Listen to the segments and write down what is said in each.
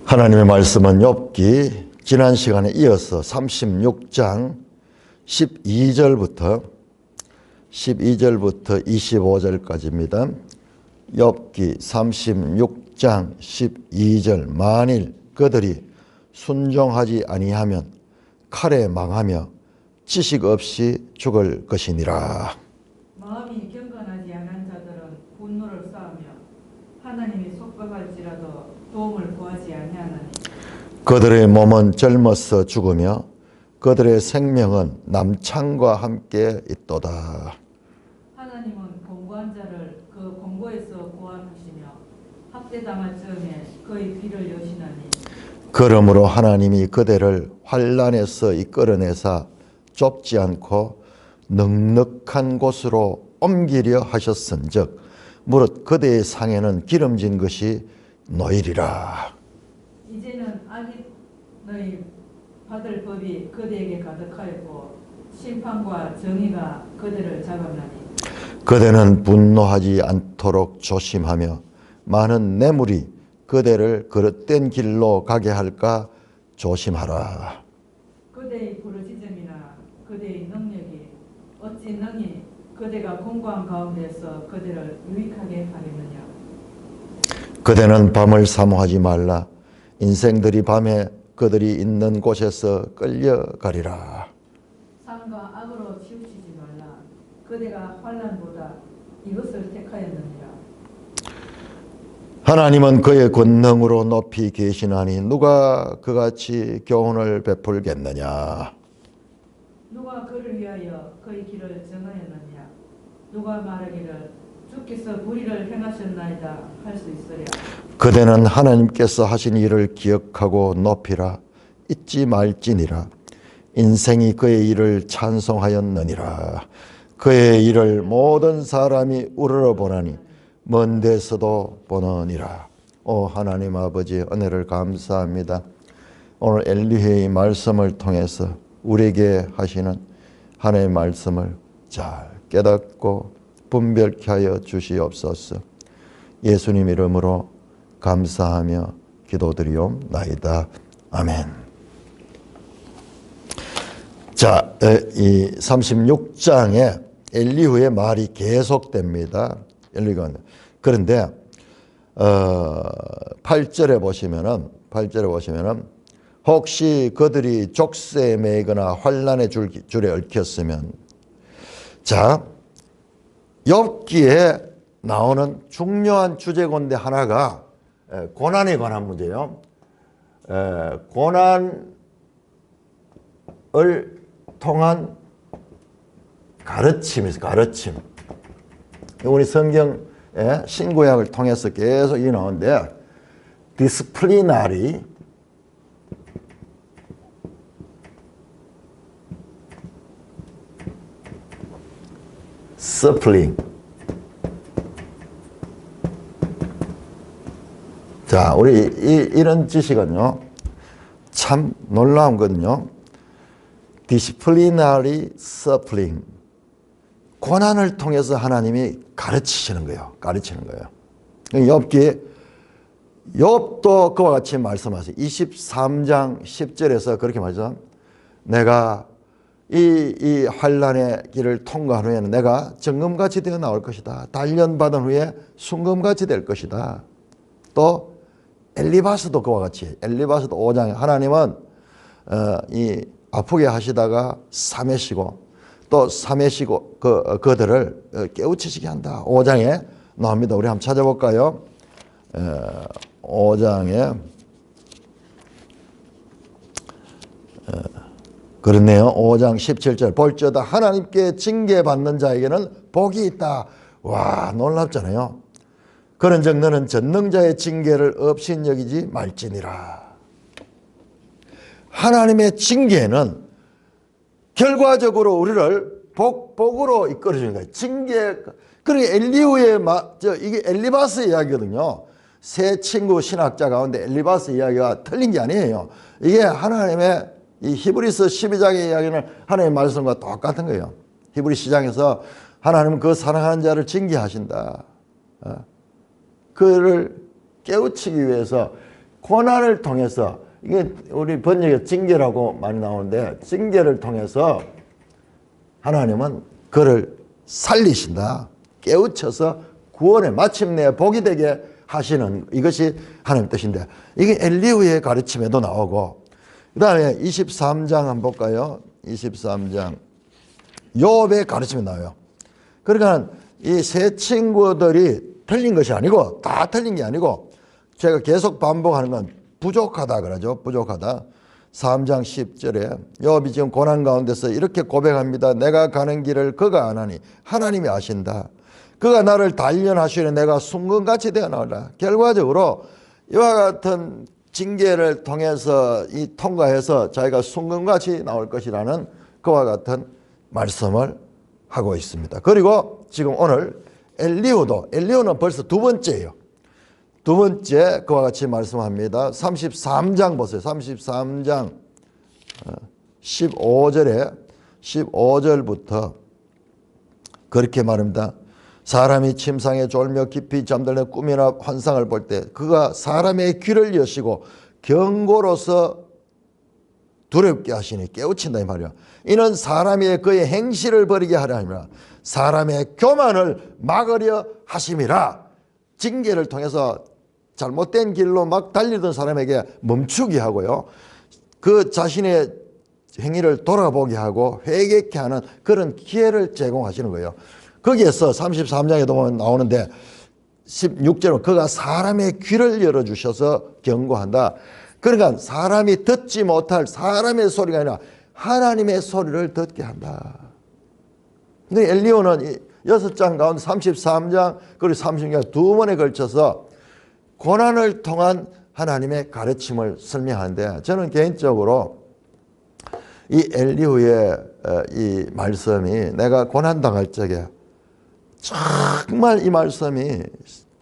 하나님의 말씀은 욥기 지난 시간에 이어서 36장 12절부터 25절까지입니다. 욥기 36장 12절 만일 그들이 순종하지 아니하면 칼에 망하며 지식 없이 죽을 것이니라. 마음이 경건하지 않은 자들은 분노를 쌓으며 하나님이 속박할지라도 도움을 구하지 아니하나니 그들의 몸은 젊어서 죽으며 그들의 생명은 남창과 함께 있도다. 하나님은 공고한 자를 그 공고에서 구원하시며 학대당할 즈음에 그의 귀를 여시나니 그러므로 하나님이 그대를 환난에서 이끌어내사 좁지 않고 넉넉한 곳으로 옮기려 하셨은즉 무릇 그대의 상에는 기름진 것이 놓이리라. 이제는 악이 너희 받을 법이 그대에게 가득하였고 심판과 정의가 그대를 잡았나니 그대는 분노하지 않도록 조심하며 많은 뇌물이 그대를 그릇된 길로 가게 할까 조심하라. 그대의 부르짖음이나 그대의 능력이 어찌 능히 그대가 공고한 가운데서 그대를 유익하게 하려느냐. 그대는 밤을 사모하지 말라. 인생들이 밤에 그들이 있는 곳에서 끌려가리라. 삶과 악으로 치우치지 말라. 그대가 환난보다 이것을 택하였느니라. 하나님은 그의 권능으로 높이 계시나니 누가 그같이 교훈을 베풀겠느냐. 누가 그를 위하여 그의 길을 정하였느냐. 누가 말하기를 주께서 불의를 행하셨나이다 할 수 있으랴. 그대는 하나님께서 하신 일을 기억하고 높이라. 잊지 말지니라. 인생이 그의 일을 찬송하였느니라. 그의 일을 모든 사람이 우러러보나니 먼 데서도 보느니라. 오 하나님 아버지, 은혜를 감사합니다. 오늘 엘리후의 말씀을 통해서 우리에게 하시는 하나님의 말씀을 잘 깨닫고 분별케 하여 주시옵소서. 예수님 이름으로 감사하며 기도드리옵나이다. 아멘. 자, 이 36장에 엘리후의 말이 계속됩니다. 엘리후가. 그런데 8절에 보시면은 혹시 그들이 족쇄에 매거나 환난의 줄에 얽혔으면, 자, 욥기에 나오는 중요한 주제건데 하나가 고난에 관한 문제예요. 고난을 통한 가르침이죠. 가르침. 우리 성경 신구약을 통해서 계속 이 나오는데 disciplinary suffering. 자, 우리 이런 지식은요 참 놀라운 거거든요. disciplinary suffering. 고난을 통해서 하나님이 가르치시는 거예요. 가르치는 거예요. 욥도 그와 같이 말씀하세요. 23장 10절에서 그렇게 말하죠. 내가 이 환난의 길을 통과한 후에는 내가 정금같이 되어 나올 것이다. 단련받은 후에 순금같이 될 것이다. 또 엘리바스도 그와 같이, 엘리바스도 5장에 하나님은 이 아프게 하시다가 삼해시고 또 삼해시고 그들을 깨우치시게 한다. 5장에 나옵니다. 우리 한번 찾아볼까요? 5장에 그렇네요. 5장 17절 볼지어다 하나님께 징계받는 자에게는 복이 있다. 와, 놀랍잖아요. 그런즉 너는 전능자의 징계를 없인 여기지 말지니라. 하나님의 징계는 결과적으로 우리를 복으로 이끌어주는 거예요. 징계. 그러니까 엘리후의 이게 엘리바스 이야기거든요. 세 친구 신학자 가운데 엘리바스 이야기가 틀린 게 아니에요. 이게 하나님의 이 히브리서 12장의 이야기는 하나님의 말씀과 똑같은 거예요. 히브리 10장에서 하나님은 그 사랑하는 자를 징계하신다. 그를 깨우치기 위해서 고난을 통해서, 이게 우리 번역에 징계라고 많이 나오는데, 징계를 통해서 하나님은 그를 살리신다. 깨우쳐서 구원의 마침내 복이 되게 하시는, 이것이 하나님 뜻인데, 이게 엘리후의 가르침에도 나오고, 그 다음에 23장 한번 볼까요? 23장 욥의 가르침이 나와요. 그러니까 이 세 친구들이 틀린 것이 아니고, 다 틀린 게 아니고, 제가 계속 반복하는 건 부족하다 그러죠. 부족하다. 3장 10절에 욥이 지금 고난 가운데서 이렇게 고백합니다. 내가 가는 길을 그가 아나니 하나님이 아신다. 그가 나를 단련하시려 내가 순금같이 되어 나오라. 결과적으로 이와 같은 징계를 통해서 이 통과해서 자기가 순금같이 나올 것이라는 그와 같은 말씀을 하고 있습니다. 그리고 지금 오늘 엘리후는 벌써 두 번째예요. 두 번째 그와 같이 말씀합니다. 33장 보세요. 33장 15절부터 그렇게 말합니다. 사람이 침상에 졸며 깊이 잠들며 꿈이나 환상을 볼 때 그가 사람의 귀를 여시고 경고로서 두렵게 하시니 깨우친다 이 말이야. 이는 사람이 그의 행실을 버리게 하려 함이라. 사람의 교만을 막으려 하심이라. 징계를 통해서 잘못된 길로 막 달리던 사람에게 멈추게 하고요. 그 자신의 행위를 돌아보게 하고 회개케 하는 그런 기회를 제공하시는 거예요. 거기에서 33장에도 보면 나오는데 16절은 그가 사람의 귀를 열어주셔서 경고한다. 그러니까 사람이 듣지 못할 사람의 소리가 아니라 하나님의 소리를 듣게 한다. 근데 엘리후는 6장 가운데 33장 그리고 30장 두 번에 걸쳐서 고난을 통한 하나님의 가르침을 설명하는데, 저는 개인적으로 이 엘리후의 이 말씀이 내가 고난당할 적에 정말 이 말씀이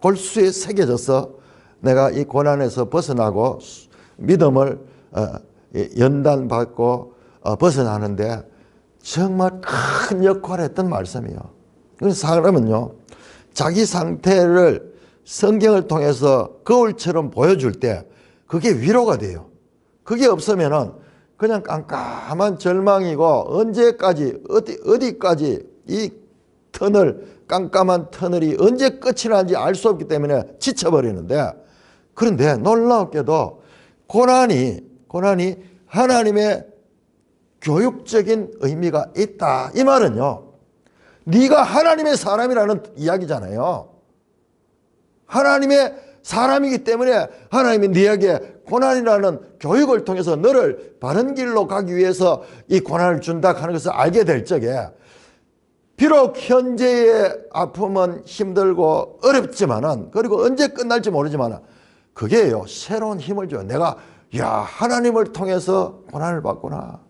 골수에 새겨져서 내가 이 고난에서 벗어나고 믿음을 연단받고 벗어나는데 정말 큰 역할을 했던 말씀이에요. 그래서 사람은요, 자기 상태를 성경을 통해서 거울처럼 보여줄 때 그게 위로가 돼요. 그게 없으면은 그냥 깜깜한 절망이고 언제까지 어디까지 이 깜깜한 터널이 언제 끝이 나는지 알 수 없기 때문에 지쳐버리는데, 그런데 놀랍게도 고난이 하나님의 교육적인 의미가 있다. 이 말은요, 네가 하나님의 사람이라는 이야기잖아요. 하나님의 사람이기 때문에 하나님이 네에게 고난이라는 교육을 통해서 너를 바른 길로 가기 위해서 이 고난을 준다 하는 것을 알게 될 적에, 비록 현재의 아픔은 힘들고 어렵지만은, 그리고 언제 끝날지 모르지만은 그게요, 새로운 힘을 줘요. 내가 하나님을 통해서 고난을 받구나.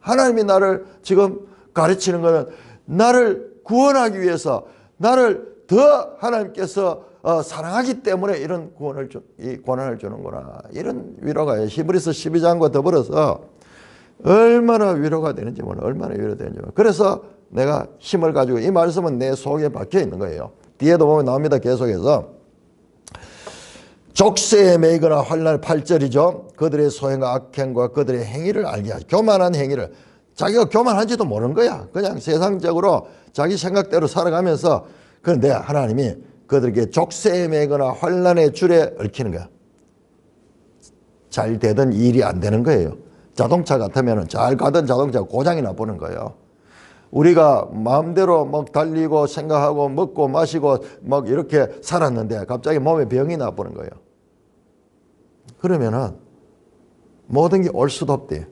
하나님이 나를 지금 가르치는 것은 나를 구원하기 위해서, 나를 더 하나님께서 사랑하기 때문에 이런 이 고난을 주는구나. 이런 위로가 히브리서 12장과 더불어서 얼마나 위로가 되는지 몰라. 얼마나 위로되는지 몰라. 그래서 내가 힘을 가지고, 이 말씀은 내 속에 박혀 있는 거예요. 뒤에도 보면 나옵니다. 계속해서 족쇄에 매이거나 환난 8절이죠. 그들의 소행과 악행과 그들의 행위를 알게 하죠. 교만한 행위를, 자기가 교만한지도 모르는 거야. 그냥 세상적으로 자기 생각대로 살아가면서. 그런데 하나님이 그들에게 족쇄에 매거나 환난의 줄에 얽히는 거야. 잘 되던 일이 안 되는 거예요. 자동차 같으면 잘 가던 자동차가 고장이 나보는 거예요. 우리가 마음대로 막 달리고 생각하고 먹고 마시고 막 이렇게 살았는데 갑자기 몸에 병이 나보는 거예요. 그러면은 모든 게 올 수도 없대.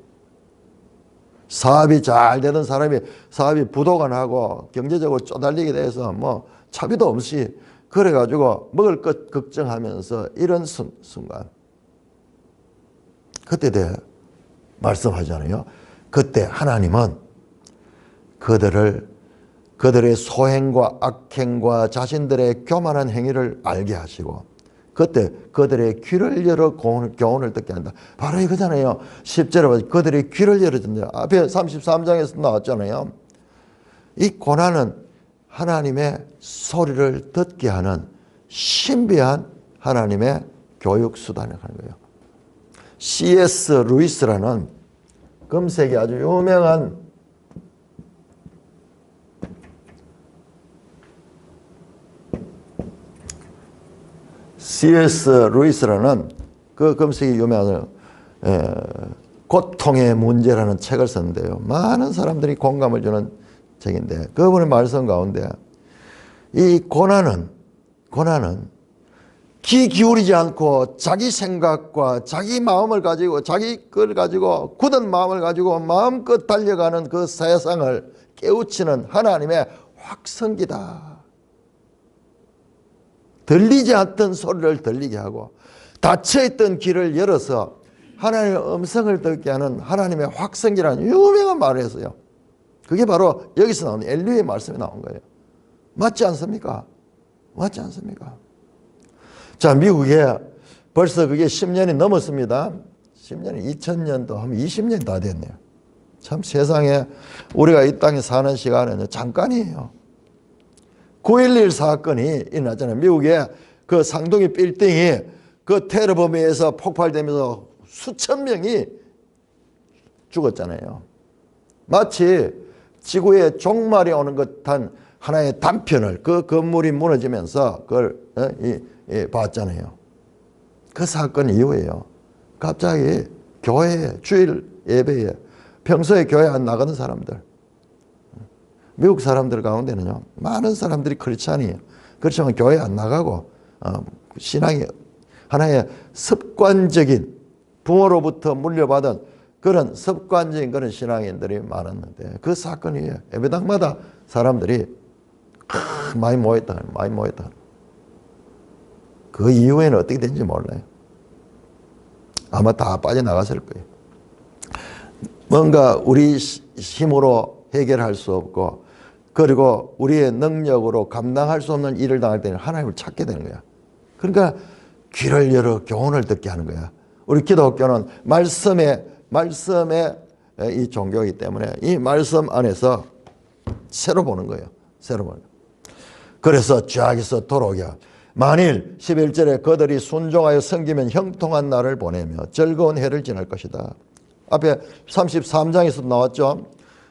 사업이 잘 되던 사람이 사업이 부도가 나고 경제적으로 쪼달리게 돼서 뭐 차비도 없이 그래가지고 먹을 것 걱정하면서 이런 순간, 그때 말씀하잖아요. 그때 하나님은 그들의 소행과 악행과 자신들의 교만한 행위를 알게 하시고, 그때 그들의 귀를 열어 교훈을 듣게 한다. 바로 이거잖아요. 10절에 보면 그들의 귀를 열어준다. 앞에 33장에서 나왔잖아요. 이 고난은 하나님의 소리를 듣게 하는 신비한 하나님의 교육 수단을 하는 거예요. C.S. 루이스라는 금세기 아주 유명한 C.S. 루이스라는 그 금세기 유명한 고통의 문제라는 책을 썼는데요. 많은 사람들이 공감을 주는 책인데 그분의 말씀 가운데 이 고난은 귀 기울이지 않고 자기 생각과 자기 마음을 가지고 자기 걸 가지고 굳은 마음을 가지고 마음껏 달려가는 그 세상을 깨우치는 하나님의 확성기다. 들리지 않던 소리를 들리게 하고 닫혀있던 길을 열어서 하나님의 음성을 듣게 하는 하나님의 확성기라는 유명한 말을 했어요. 그게 바로 여기서 나오는 엘리야의 말씀이 나온 거예요. 맞지 않습니까? 맞지 않습니까? 자, 미국에 벌써 그게 10년이 넘었습니다. 10년이 2000년도 하면 20년이 다 됐네요. 참 세상에 우리가 이 땅에 사는 시간은 잠깐이에요. 9.11 사건이 일어났잖아요. 미국에 그 상동이 빌딩이 그 테러범에 의해서 폭발되면서 수천 명이 죽었잖아요. 마치 지구에 종말이 오는 듯한 하나의 단편을 그 건물이 무너지면서 그걸 봤잖아요. 그 사건 이후에요. 갑자기 교회에 주일 예배에 평소에 교회 안 나가는 사람들, 미국 사람들 가운데는요 많은 사람들이 크리스찬이에요. 그렇지만 교회 안 나가고 신앙이 하나의 습관적인 부모로부터 물려받은 그런 습관적인 그런 신앙인들이 많았는데 그 사건이 예배당마다 사람들이 많이 모였다. 그 이후에는 어떻게 된지 몰라요. 아마 다 빠져나갔을 거예요. 뭔가 우리 힘으로 해결할 수 없고 그리고 우리의 능력으로 감당할 수 없는 일을 당할 때는 하나님을 찾게 되는 거야. 그러니까 귀를 열어 교훈을 듣게 하는 거야. 우리 기독교는 말씀의 이 종교이기 때문에 이 말씀 안에서 새로 보는 거예요. 새로 보는 거예요. 그래서 죄악에서 돌아오게 만일 11절에 그들이 순종하여 섬기면 형통한 날을 보내며 즐거운 해를 지낼 것이다. 앞에 33장에서도 나왔죠.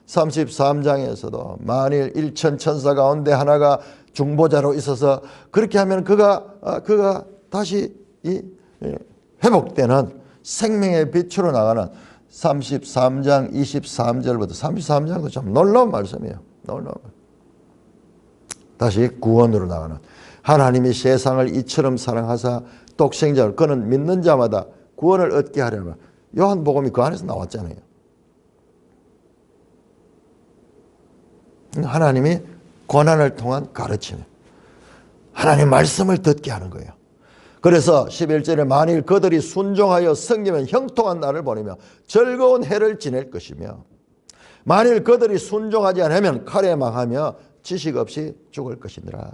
33장에서도 만일 1천 천사 가운데 하나가 중보자로 있어서 그렇게 하면 그가 다시 회복되는 생명의 빛으로 나가는 33장 23절부터 33장도 참 놀라운 말씀이에요. 놀라운. 다시 구원으로 나가는 하나님이 세상을 이처럼 사랑하사 독생자를 그는 믿는 자마다 구원을 얻게 하려면 요한복음이 그 안에서 나왔잖아요. 하나님이 고난을 통한 가르침, 하나님 말씀을 듣게 하는 거예요. 그래서 11절에 만일 그들이 순종하여 섬기면 형통한 날을 보내며 즐거운 해를 지낼 것이며 만일 그들이 순종하지 않으면 칼에 망하며 지식 없이 죽을 것이니라.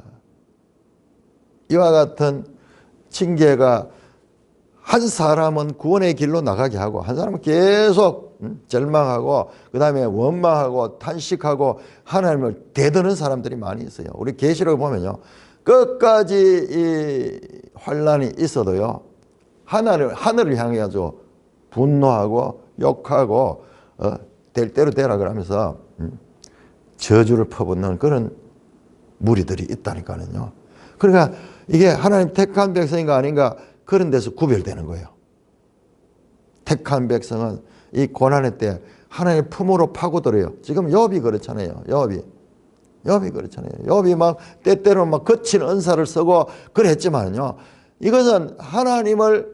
이와 같은 징계가 한 사람은 구원의 길로 나가게 하고 한 사람은 계속 절망하고 그 다음에 원망하고 탄식하고 하나님을 대드는 사람들이 많이 있어요. 우리 계시록을 보면요. 끝까지 이 환란이 있어도요. 하늘을 향해 가지고 분노하고 욕하고 될 대로 되라 그러면서 저주를 퍼붓는 그런 무리들이 있다니까요. 그러니까 이게 하나님 택한 백성인가 아닌가 그런 데서 구별되는 거예요. 택한 백성은 이 고난의 때 하나님의 품으로 파고들어요. 지금 욥이 그렇잖아요. 욥이 그렇잖아요. 욥이 막 때때로 막 거친 은사를 쓰고 그랬지만요. 이것은 하나님을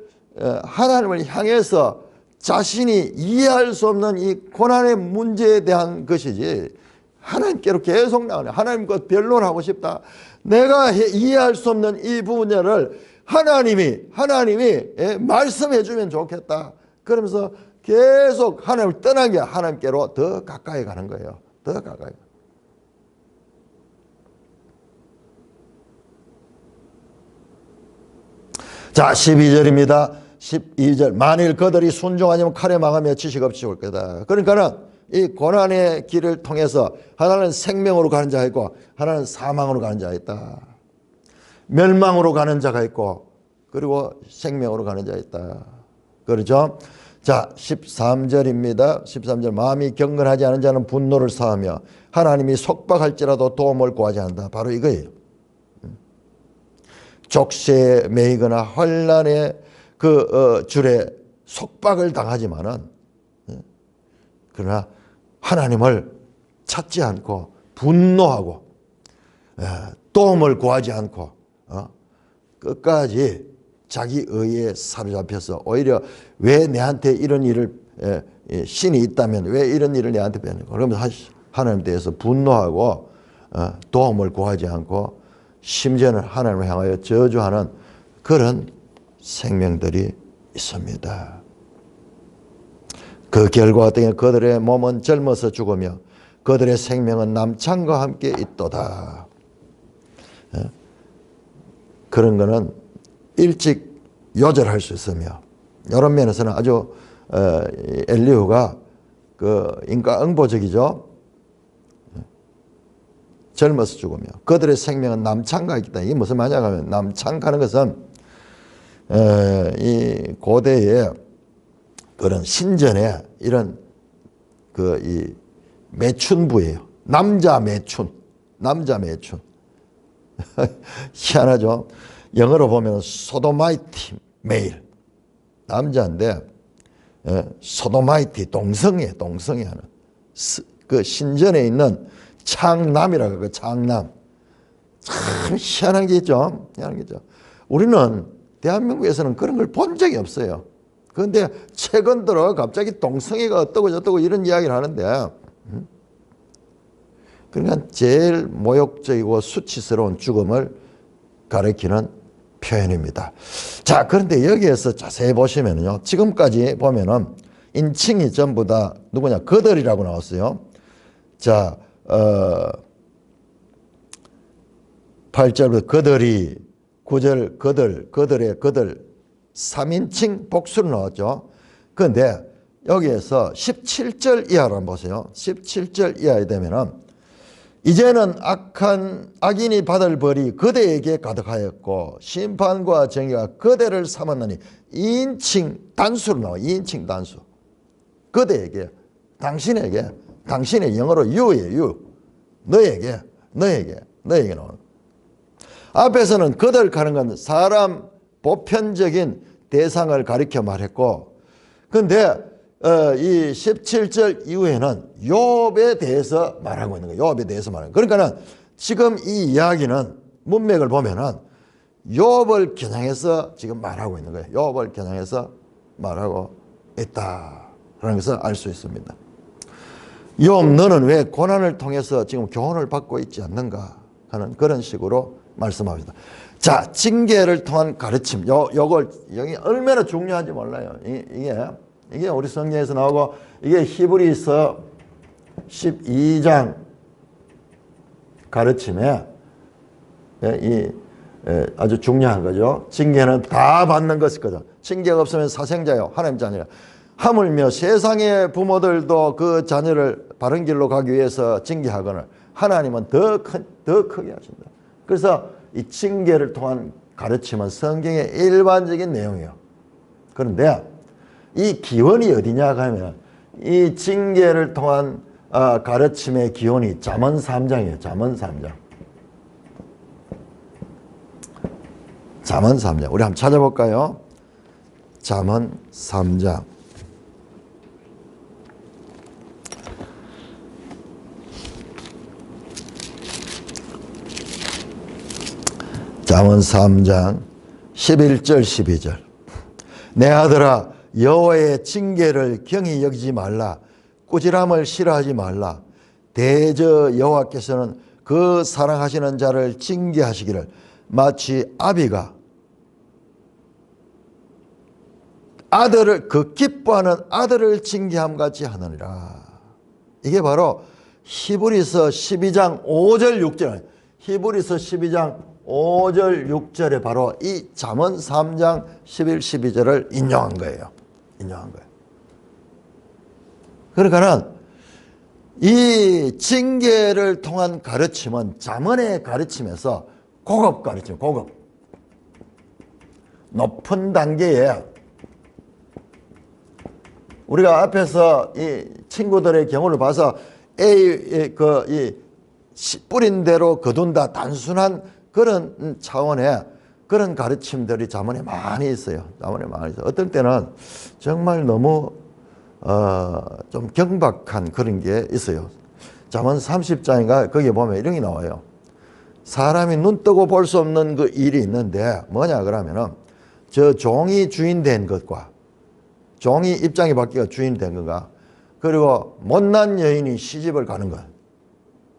향해서 자신이 이해할 수 없는 이 고난의 문제에 대한 것이지 하나님께로 계속 나가네. 하나님과 변론하고 싶다. 내가 이해할 수 없는 이 분야를 하나님이 말씀해 주면 좋겠다. 그러면서 계속 하나님을 떠나게 하나님께로 더 가까이 가는 거예요. 더 가까이. 자, 12절입니다. 12절. 만일 그들이 순종하면 칼에 망하며 지식 없이 죽을 거다. 그러니까는 이 고난의 길을 통해서 하나는 생명으로 가는 자가 있고 하나는 사망으로 가는 자가 있다. 멸망으로 가는 자가 있고 그리고 생명으로 가는 자가 있다. 그렇죠? 자, 13절입니다. 13절. 마음이 경건하지 않은 자는 분노를 사하며 하나님이 속박할지라도 도움을 구하지 않는다. 바로 이거예요. 족쇄에 매이거나 환난의 줄에 속박을 당하지만은, 그러나 하나님을 찾지 않고 분노하고 도움을 구하지 않고 끝까지 자기 의에 사로잡혀서 오히려 왜 내한테 이런 일을 신이 있다면 왜 이런 일을 내한테 빼는 거? 그러면 하나님 대해서 분노하고 도움을 구하지 않고 심지어는 하나님을 향하여 저주하는 그런 생명들이 있습니다. 그 결과 어떻게 그들의 몸은 젊어서 죽으며 그들의 생명은 남창과 함께 있도다. 그런 거는 일찍 요절할 수 있으며 이런 면에서는 아주 엘리후가 인과응보적이죠. 젊어서 죽으며 그들의 생명은 남창과 있다. 이게 무슨 말이냐 하면 남창가는 것은 이 고대의 그런 신전에 이런 이 매춘부예요. 남자 매춘. 희한하죠. 영어로 보면 소도마이티 메일. 남자인데 소도마이티 동성애 하는 그 신전에 있는 창남이라고 그 창남. 참 희한한 게 있죠. 우리는 대한민국에서는 그런 걸 본 적이 없어요. 그런데 최근 들어 갑자기 동성애가 어떠고 저떠고 이런 이야기를 하는데, 그러니까 제일 모욕적이고 수치스러운 죽음을 가리키는 표현입니다. 자, 그런데 여기에서 자세히 보시면요, 지금까지 보면은 인칭이 전부 다 누구냐? 그들이라고 나왔어요. 자, 8절부터 그들이, 9절 그들의 3인칭 복수로 나왔죠. 그런데 여기에서 17절 이하로 한번 보세요. 17절 이하에 되면은 이제는 악인이 받을 벌이 그대에게 가득하였고 심판과 정의가 그대를 삼았느니 2인칭 단수로 나와요. 2인칭 단수. 그대에게, 당신에게, 당신의 영어로 you예요. 너에게 나오는. 앞에서는 그들 하는 건 사람 보편적인 대상을 가리켜 말했고, 그런데 이 17절 이후에는 욥에 대해서 말하고 있는 거예요. 욥에 대해서 말하는 거예요. 그러니까는 지금 이 이야기는 문맥을 보면은 욥을 겨냥해서 지금 말하고 있는 거예요. 욥을 겨냥해서 말하고 있다라는 것을 알 수 있습니다. 욥, 너는 왜 고난을 통해서 지금 교훈을 받고 있지 않는가 하는 그런 식으로 말씀합니다. 자, 징계를 통한 가르침. 요걸 여기 얼마나 중요한지 몰라요. 이게 우리 성경에서 나오고, 이게 히브리서 12장 가르침에 아주 중요한 거죠. 징계는 다 받는 것이거든. 징계가 없으면 사생자요, 하나님 자녀야. 하물며 세상의 부모들도 그 자녀를 바른 길로 가기 위해서 징계하거늘 하나님은 더 크게 하신다. 그래서 이 징계를 통한 가르침은 성경의 일반적인 내용이에요. 그런데 이 기원이 어디냐 하면 이 징계를 통한 가르침의 기원이 잠언 3장이에요. 잠언 3장. 잠언 3장. 우리 한번 찾아볼까요? 잠언 3장. 잠언 3장 11절 12절. 내 아들아, 여호와의 징계를 경히 여기지 말라. 꾸지람을 싫어하지 말라. 대저 여호와께서는 그 사랑하시는 자를 징계하시기를 마치 아비가 아들을, 그 기뻐하는 아들을 징계함 같이 하느니라. 이게 바로 히브리서 12장 5절 6절. 히브리서 12장 5절 6절에 바로 이 잠언 3장 11, 12절을 인용한 거예요. 그러니까는 이 징계를 통한 가르침은 잠언의 가르침에서 고급 가르침, 고급. 높은 단계의 우리가 앞에서 이 친구들의 경우를 봐서 뿌린 대로 거둔다 단순한 그런 차원의 그런 가르침들이 잠언에 많이 있어요. 잠언에 많이 있어요. 어떨 때는 정말 너무 좀 경박한 그런 게 있어요. 잠언 30장인가 거기에 보면 이런 게 나와요. 사람이 눈 뜨고 볼 수 없는 그 일이 있는데 뭐냐 그러면은 저 종이 주인 된 것과 종이 입장이 바뀌어 주인 된 건가 그리고 못난 여인이 시집을 가는 것.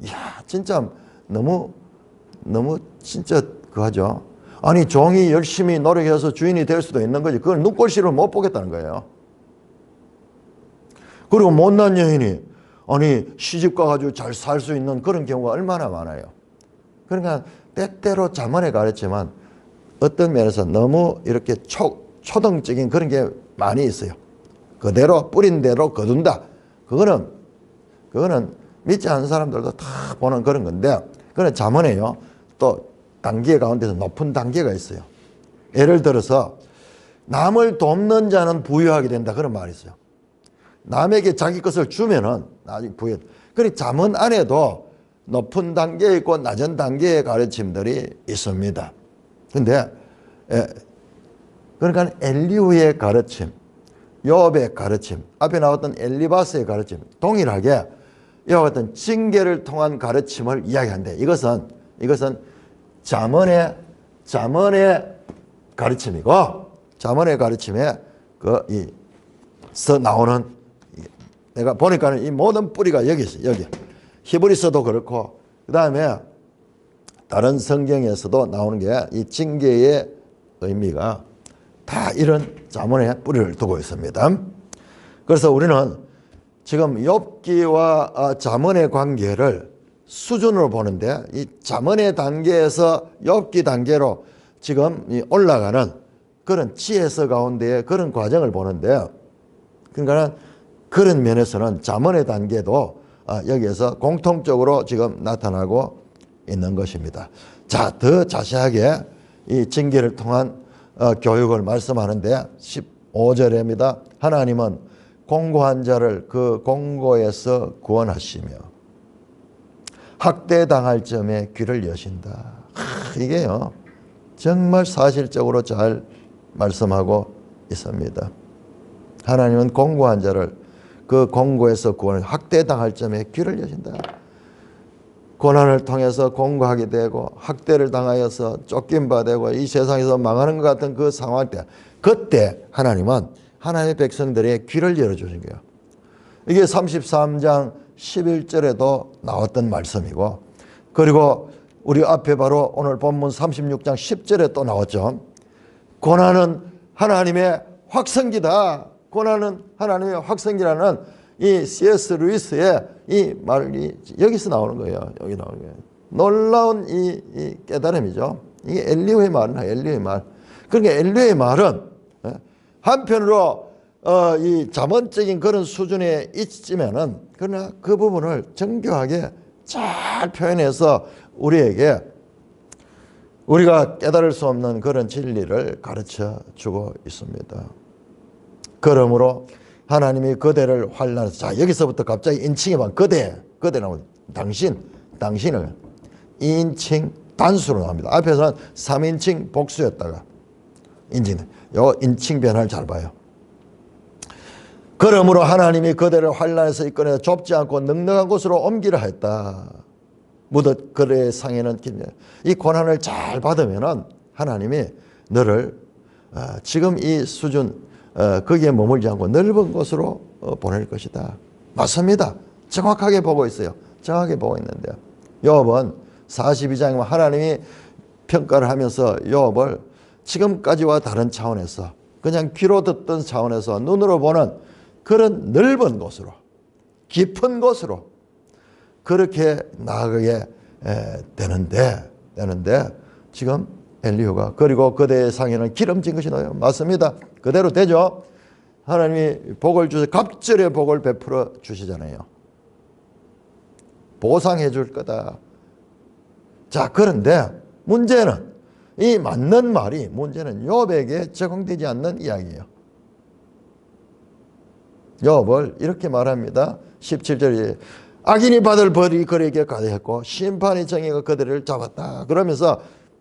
이야 진짜 너무 진짜 그하죠. 아니 종이 열심히 노력해서 주인이 될 수도 있는 거지 그걸 눈꼴시를 못 보겠다는 거예요. 그리고 못난 여인이 아니 시집 가가지고 잘 살 수 있는 그런 경우가 얼마나 많아요. 그러니까 때때로 잠언에 가르치지만 어떤 면에서 너무 이렇게 초등적인 그런 게 많이 있어요. 그대로 뿌린 대로 거둔다. 그거는 믿지 않는 사람들도 다 보는 그런 건데 그건 잠언에요. 또 단계 가운데서 높은 단계가 있어요. 예를 들어서 남을 돕는 자는 부유하게 된다 그런 말이 있어요. 남에게 자기 것을 주면은 나중에 부유. 그러니 잠언 안에도 높은 단계에 있고 낮은 단계의 가르침들이 있습니다. 근데 그러니까 엘리후의 가르침, 욥의 가르침, 앞에 나왔던 엘리바스의 가르침 동일하게 이와 같은 징계를 통한 가르침을 이야기한대. 이것은 잠언의 가르침이고 잠언의 가르침에 서 나오는 내가 보니까는 이 모든 뿌리가 여기 있어요. 여기 히브리서도 그렇고 그 다음에 다른 성경에서도 나오는 게 이 징계의 의미가 다 이런 잠언에 뿌리를 두고 있습니다. 그래서 우리는 지금 욥기와 잠언의 관계를 수준으로 보는데 이 잠언의 단계에서 욥기 단계로 지금 올라가는 그런 지혜서 가운데의 그런 과정을 보는데 그러니까 그런 면에서는 잠언의 단계도 여기에서 공통적으로 지금 나타나고 있는 것입니다. 자, 더 자세하게 이 징계를 통한 교육을 말씀하는데 15절입니다. 하나님은 공고한 자를 그 공고에서 구원하시며 학대당할 점에 귀를 여신다. 이게요 정말 사실적으로 잘 말씀하고 있습니다. 하나님은 공고한 자를 그 공고에서 구원을 학대당할 점에 귀를 여신다. 고난을 통해서 공고하게 되고 학대를 당하여서 쫓김바 되고 이 세상에서 망하는 것 같은 그 상황 때 그때 하나님은 하나님의 백성들의 귀를 열어주신 거예요. 이게 33장 11절에도 나왔던 말씀이고 그리고 우리 앞에 바로 오늘 본문 36장 10절에 또 나왔죠. 고난은 하나님의 확성기다. 고난은 하나님의 확성기라는 이 C.S. 루이스의 이 말이 여기서 나오는 거예요. 여기 나오는 거예요. 놀라운 이 깨달음이죠. 이게 엘리후의 말은 엘리후의 말. 그러니까 엘리후의 말은 한편으로 이 잠언적인 그런 수준에 있지만은 그러나 그 부분을 정교하게 잘 표현해서 우리에게 우리가 깨달을 수 없는 그런 진리를 가르쳐 주고 있습니다. 그러므로 하나님이 그대를 환난에서 자 여기서부터 갑자기 인칭이 막 그대 나오는 당신을 2인칭 단수로 나옵니다. 앞에서는 3인칭 복수였다가 요 인칭 변화를 잘 봐요. 그러므로 하나님이 그대를 환난에서 이끌어 좁지 않고 넉넉한 곳으로 옮기려 했다. 무릇 그의 상에는 이 고난을 잘 받으면은 하나님이 너를 지금 이 수준 거기에 머물지 않고 넓은 곳으로 보낼 것이다. 맞습니다. 정확하게 보고 있어요. 정확하게 보고 있는데요. 욥은 42장이면 하나님이 평가를 하면서 욥을 지금까지와 다른 차원에서 그냥 귀로 듣던 차원에서 눈으로 보는 그런 넓은 곳으로 깊은 곳으로 그렇게 나아가게 되는데 지금 엘리후가 그리고 그대의 상에는 기름진 것이 나요. 맞습니다. 그대로 되죠. 하나님이 복을 주셔서 갑절의 복을 베풀어 주시잖아요. 보상해 줄 거다. 자, 그런데 문제는 이 맞는 말이 문제는 욥에게 적용되지 않는 이야기예요. 욥을 이렇게 말합니다. 17절에 악인이 받을 벌이 그에게 가득했고 심판의 정의가 그들을 잡았다. 그러면서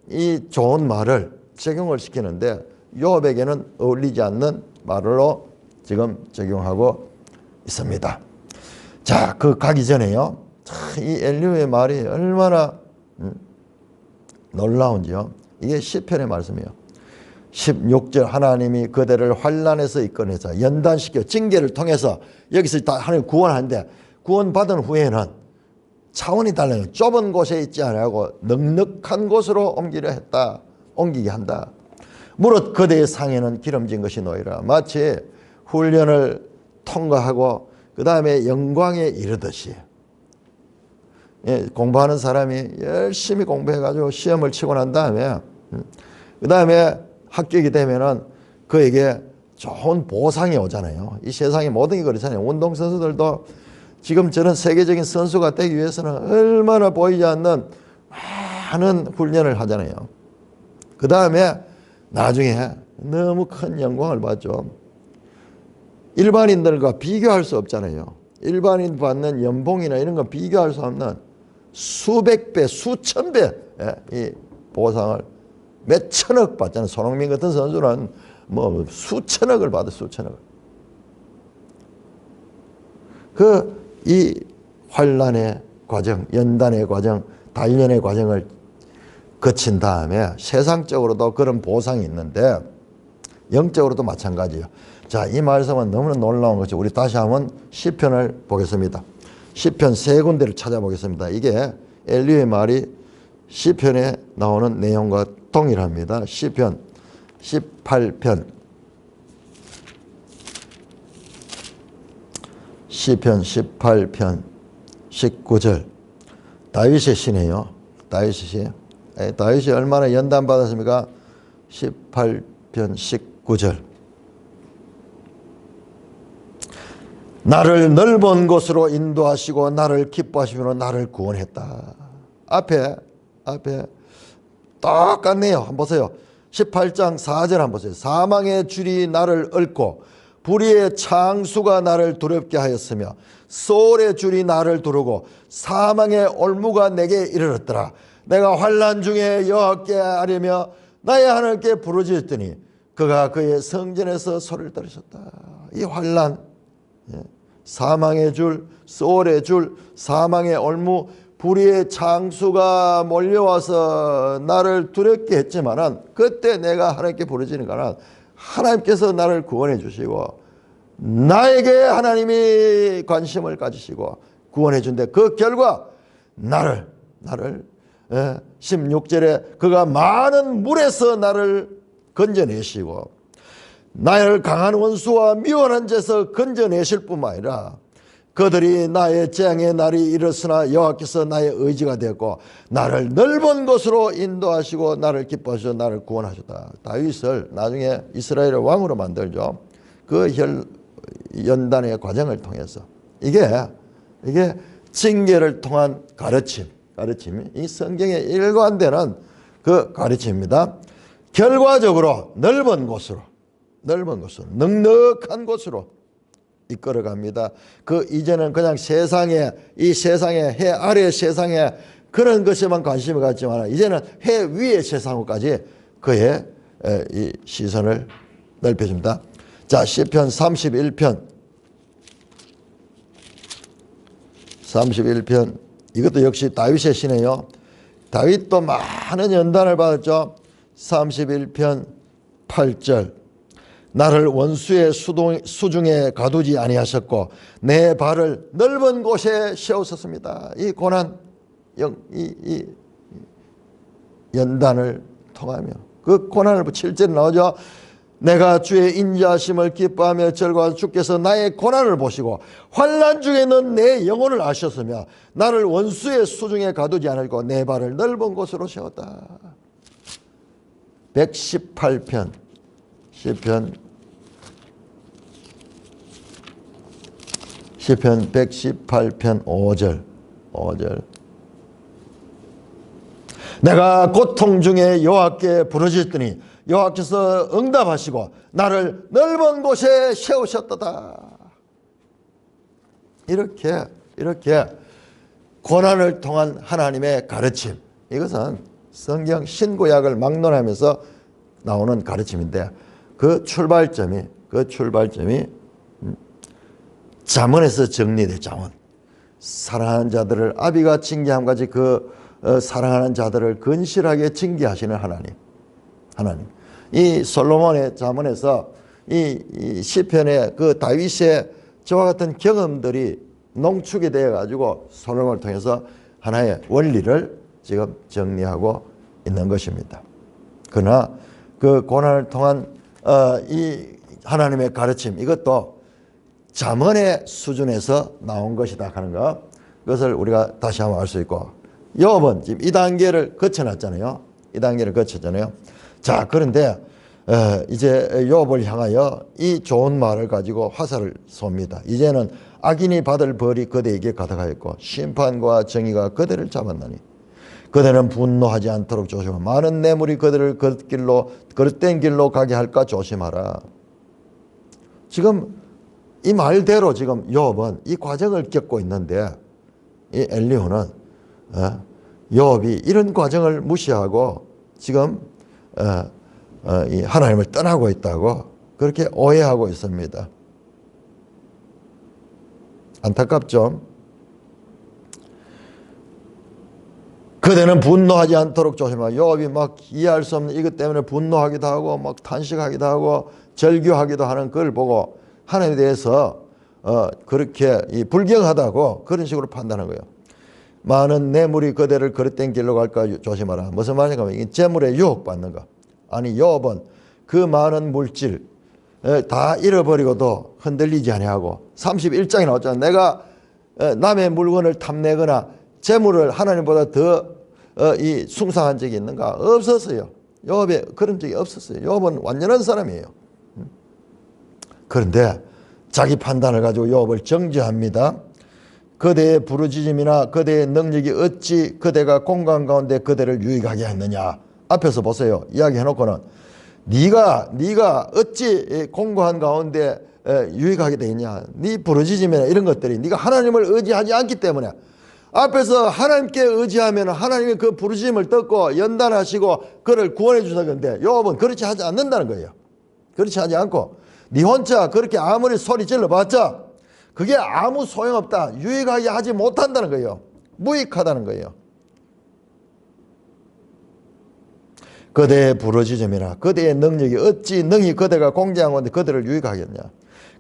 이 좋은 말을 적용을 시키는데 욥에게는 어울리지 않는 말로 지금 적용하고 있습니다. 자, 그 가기 전에요. 이 엘리후의 말이 얼마나 놀라운지요. 이게 시편의 말씀이에요. 16절 하나님이 그들을 환난에서 이끌어내서 연단시켜 징계를 통해서 여기서 다 하나님 구원하는데 구원받은 후에는 차원이 달라요. 좁은 곳에 있지 않고 넉넉한 곳으로 옮기게 한다. 무릇 그대의 상에는 기름진 것이 놓이라. 마치 훈련을 통과하고 그 다음에 영광에 이르듯이 공부하는 사람이 열심히 공부해가지고 시험을 치고 난 다음에 그 다음에 합격이 되면은 그에게 좋은 보상이 오잖아요. 이 세상에 모든 게 그렇잖아요. 운동선수들도 지금 저런 세계적인 선수가 되기 위해서는 얼마나 보이지 않는 많은 훈련을 하잖아요. 그 다음에 나중에 너무 큰 영광을 받죠. 일반인들과 비교할 수 없잖아요. 일반인 받는 연봉이나 이런 거 비교할 수 없는 수백 배, 수천 배 이 보상을 몇 천억 받잖아요. 손흥민 같은 선수는 뭐 수천억을 받아, 수천억을. 이 환난의 과정, 연단의 과정, 단련의 과정을 거친 다음에 세상적으로도 그런 보상이 있는데 영적으로도 마찬가지예요. 자, 이 말씀은 너무나 놀라운 것이 우리 다시 한번 시편을 보겠습니다. 시편 세 군데를 찾아보겠습니다. 이게 엘리후의 말이 시편에 나오는 내용과 동일합니다. 시편 18편 시편 18편 19절 다윗의 시네요. 다윗이 얼마나 연단받았습니까? 18편 19절 나를 넓은 곳으로 인도하시고 나를 기뻐하시므로 나를 구원했다. 앞에 똑같네요. 한번 보세요. 18장 4절 한번 보세요. 사망의 줄이 나를 얽고 불의의 창수가 나를 두렵게 하였으며 소울의 줄이 나를 두르고 사망의 올무가 내게 이르렀더라. 내가 환난 중에 여호와께 아뢰며 나의 하나님께 부르짖었더니 그가 그의 성전에서 소리를 들으셨다. 이 환난, 사망의 줄, 소울의 줄, 사망의 올무, 불의의 창수가 몰려와서 나를 두렵게 했지만은 그때 내가 하나님께 부르짖는 거는 하나님께서 나를 구원해 주시고 나에게 하나님이 관심을 가지시고 구원해 준대. 그 결과 나를 16절에 그가 많은 물에서 나를 건져내시고 나를 강한 원수와 미워한 자에서 건져내실 뿐만 아니라 그들이 나의 재앙의 날이 이르렀으나 여호와께서 나의 의지가 되었고 나를 넓은 곳으로 인도하시고 나를 기뻐하시고 나를 구원하셨다. 다윗을 나중에 이스라엘의 왕으로 만들죠. 그 연단의 과정을 통해서 이게 징계를 통한 가르침이 이 성경에 일관되는 그 가르침입니다. 결과적으로 넓은 곳으로 넉넉한 곳으로 이끌어갑니다. 그 이제는 그냥 이 세상에 해 아래 세상에 그런 것에만 관심을 갖지만 이제는 해 위의 세상까지 그의 이 시선을 넓혀줍니다. 자, 시편 31편 이것도 역시 다윗의 시네요. 다윗도 많은 연단을 받았죠. 31편 8절 나를 원수의 수중에 가두지 아니하셨고 내 발을 넓은 곳에 세우셨습니다. 이 고난, 이 연단을 통하며 그 고난을 7절에 나오죠. 내가 주의 인자하심을 기뻐하며 절과 주께서 나의 고난을 보시고 환난 중에는 내 영혼을 아셨으며 나를 원수의 수중에 가두지 않으고 내 발을 넓은 곳으로 세웠다. 118편 시편 118편 5절 내가 고통 중에 여호와께 부르짖더니 여호와께서 응답하시고 나를 넓은 곳에 세우셨도다. 이렇게 고난을 통한 하나님의 가르침, 이것은 성경 신구약을 막론하면서 나오는 가르침인데 그 출발점이 잠언에서 정리돼. 잠언. 사랑하는 자들을 아비가 징계함 같이 사랑하는 자들을 근실하게 징계하시는 하나님. 이 솔로몬의 잠언에서 이 시편의 그 다윗의 저와 같은 경험들이 농축이 되어 가지고 솔로몬을 통해서 하나의 원리를 지금 정리하고 있는 것입니다. 그러나 그 고난을 통한 이 하나님의 가르침, 이것도 잠언의 수준에서 나온 것이다 하는 것, 그것을 우리가 다시 한번 알 수 있고, 욥은 지금 이 단계를 거쳐놨잖아요. 자, 그런데 이제 욥을 향하여 이 좋은 말을 가지고 화살을 쏩니다. 이제는 악인이 받을 벌이 그대에게 가득하였고 심판과 정의가 그대를 잡았나니 그대는 분노하지 않도록 조심하라. 많은 뇌물이 그대를 그릇된 길로 가게 할까 조심하라. 지금 이 말대로 지금 욥은 이 과정을 겪고 있는데 이 엘리후는 욥이 이런 과정을 무시하고 지금 이 하나님을 떠나고 있다고 그렇게 오해하고 있습니다. 안타깝죠? 그대는 분노하지 않도록 조심하라. 욥이 막 이해할 수 없는 이것 때문에 분노하기도 하고 막 탄식하기도 하고 절규하기도 하는 그걸 보고 하나님에 대해서 그렇게 불경하다고 그런 식으로 판단한 거예요. 많은 뇌물이 그대를 그릇된 길로 갈까 조심하라. 무슨 말인가 하면 재물에 유혹받는 거. 아니 욥은 그 많은 물질 다 잃어버리고도 흔들리지 아니하고 31장에 나왔잖아요. 내가 남의 물건을 탐내거나 재물을 하나님보다 더 숭상한 적이 있는가? 없었어요. 욥에 그런 적이 없었어요. 욥은 완전한 사람이에요. 그런데 자기 판단을 가지고 욥을 정죄합니다. 그대의 부르짖음이나 그대의 능력이 어찌 그대가 공간 가운데 그대를 유익하게 했느냐. 앞에서 보세요. 이야기해놓고는 네가 어찌 공고한 가운데 유익하게 되느냐. 네 부르짖음이나 이런 것들이 네가 하나님을 의지하지 않기 때문에, 앞에서 하나님께 의지하면 하나님이 그 부르짖음을 듣고 연단하시고 그를 구원해 주시는데 욥은 그렇지 하지 않는다는 거예요. 그렇지 하지 않고 네 혼자 그렇게 아무리 소리 질러봤자 그게 아무 소용없다. 유익하게 하지 못한다는 거예요. 무익하다는 거예요. 그대의 부르짖음이나 그대의 능력이 어찌 능히 그대가 공개한 건데 그대를 유익하겠냐.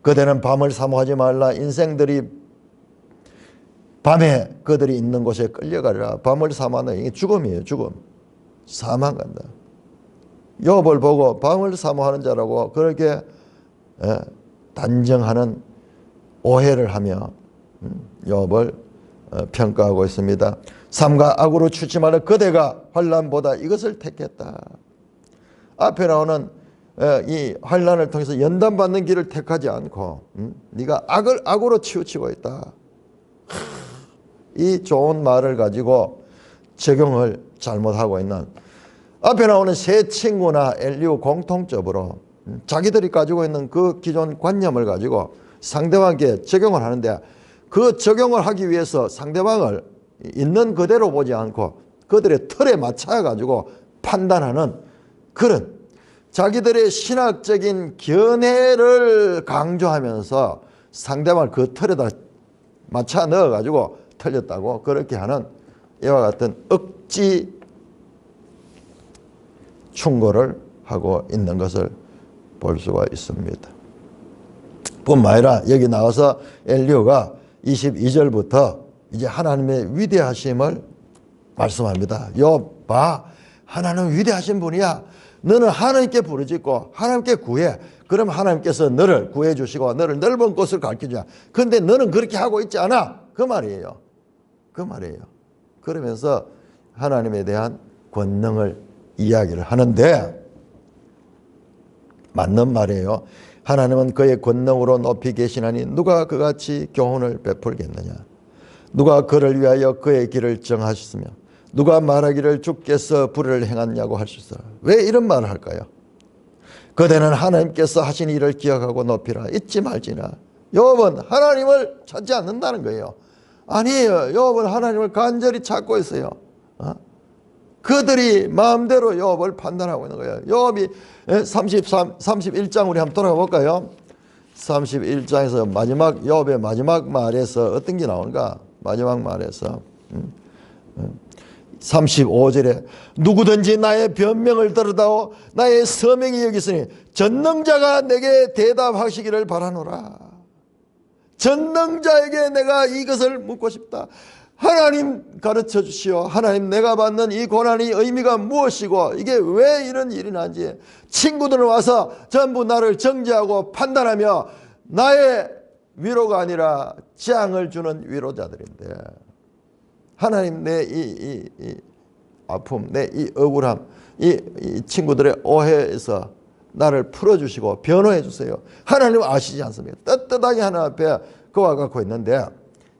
그대는 밤을 사모하지 말라. 인생들이 밤에 그들이 있는 곳에 끌려가리라. 밤을 사모하는 이게 죽음이에요. 죽음. 사망 간다. 욥을 보고 밤을 사모하는 자라고 그렇게 단정하는 오해를 하며 욥을 평가하고 있습니다. 삼가 악으로 추침하는 그대가 환난보다 이것을 택했다. 앞에 나오는 이 환난을 통해서 연단받는 길을 택하지 않고 네가 악을 악으로 치우치고 있다. 이 좋은 말을 가지고 적용을 잘못하고 있는, 앞에 나오는 세 친구나 엘리후 공통적으로 자기들이 가지고 있는 그 기존 관념을 가지고 상대방에게 적용을 하는데, 그 적용을 하기 위해서 상대방을 있는 그대로 보지 않고 그들의 틀에 맞춰 가지고 판단하는 그런 자기들의 신학적인 견해를 강조하면서 상대방을 그 틀에다 맞춰 넣어 가지고 틀렸다고 그렇게 하는 이와 같은 억지 충고를 하고 있는 것을 볼 수가 있습니다. 뿐만 아니라 여기 나와서 엘리후가 22절부터 이제 하나님의 위대하심을 말씀합니다. 욥 봐, 하나님은 위대하신 분이야. 너는 하나님께 부르짖고 하나님께 구해. 그럼 하나님께서 너를 구해 주시고 너를 넓은 곳을 가르쳐주냐. 그런데 너는 그렇게 하고 있지 않아. 그 말이에요. 그러면서 하나님에 대한 권능을 이야기를 하는데, 맞는 말이에요. 하나님은 그의 권능으로 높이 계시나니 누가 그같이 교훈을 베풀겠느냐. 누가 그를 위하여 그의 길을 정하셨으며 누가 말하기를 주께서 불의를 행하냐고 할 수 있어요. 왜 이런 말을 할까요? 그대는 하나님께서 하신 일을 기억하고 높이라. 잊지 말지나. 욥은 하나님을 찾지 않는다는 거예요. 아니에요. 욥은 하나님을 간절히 찾고 있어요. 그들이 마음대로 욥을 판단하고 있는 거예요. 욥이 31장 우리 한번 돌아가 볼까요? 31장에서 마지막 욥의 마지막 말에서 어떤 게 나오는가? 마지막 말에서 35절에 누구든지 나의 변명을 들으다오 나의 서명이 여기 있으니 전능자가 내게 대답하시기를 바라노라. 전능자에게 내가 이것을 묻고 싶다. 하나님 가르쳐 주시오. 하나님 내가 받는 이 고난이 의미가 무엇이고 이게 왜 이런 일이 난지. 친구들은 와서 전부 나를 정죄하고 판단하며 나의 위로가 아니라 재앙을 주는 위로자들인데 하나님 내 이 아픔, 내 이 억울함, 이 친구들의 오해에서 나를 풀어주시고 변호해 주세요. 하나님은 아시지 않습니까? 떳떳하게 하나님 앞에 그와 갖고 있는데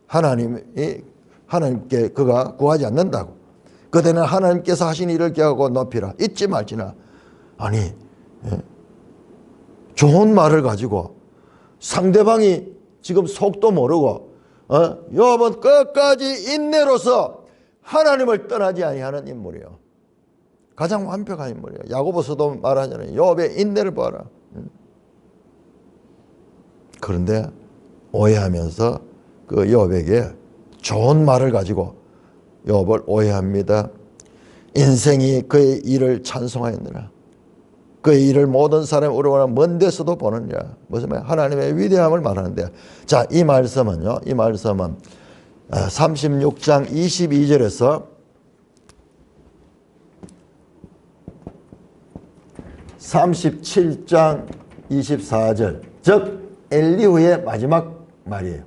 하나님께 그가 구하지 않는다고. 그대는 하나님께서 하신 일을 기하고 높이라. 잊지 말지나. 아니 좋은 말을 가지고 상대방이 지금 속도 모르고 욥은 끝까지 인내로서 하나님을 떠나지 아니하는 인물이요. 가장 완벽한 인물이에요. 야고보서도 말하잖아요. 욥의 인내를 봐라. 그런데 오해하면서 그 욥에게 좋은 말을 가지고 욥을 오해합니다. 인생이 그의 일을 찬송하였느라 그의 일을 모든 사람이 우러나 먼 데서도 보느니라. 무슨 말? 하나님의 위대함을 말하는데 자, 이 말씀은요. 이 말씀은 36장 22절에서 37장 24절 즉 엘리후의 마지막 말이에요.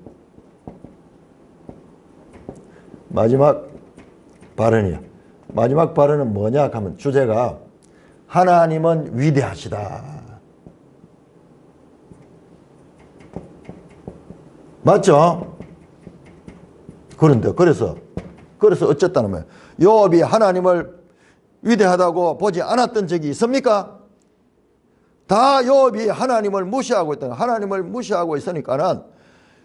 마지막 발언이에요. 마지막 발언은 뭐냐 하면 주제가 하나님은 위대하시다. 맞죠? 그런데 그래서 어쨌다는 거예요. 욥이 하나님을 위대하다고 보지 않았던 적이 있습니까? 다 욥이 하나님을 무시하고 있다. 하나님을 무시하고 있으니까는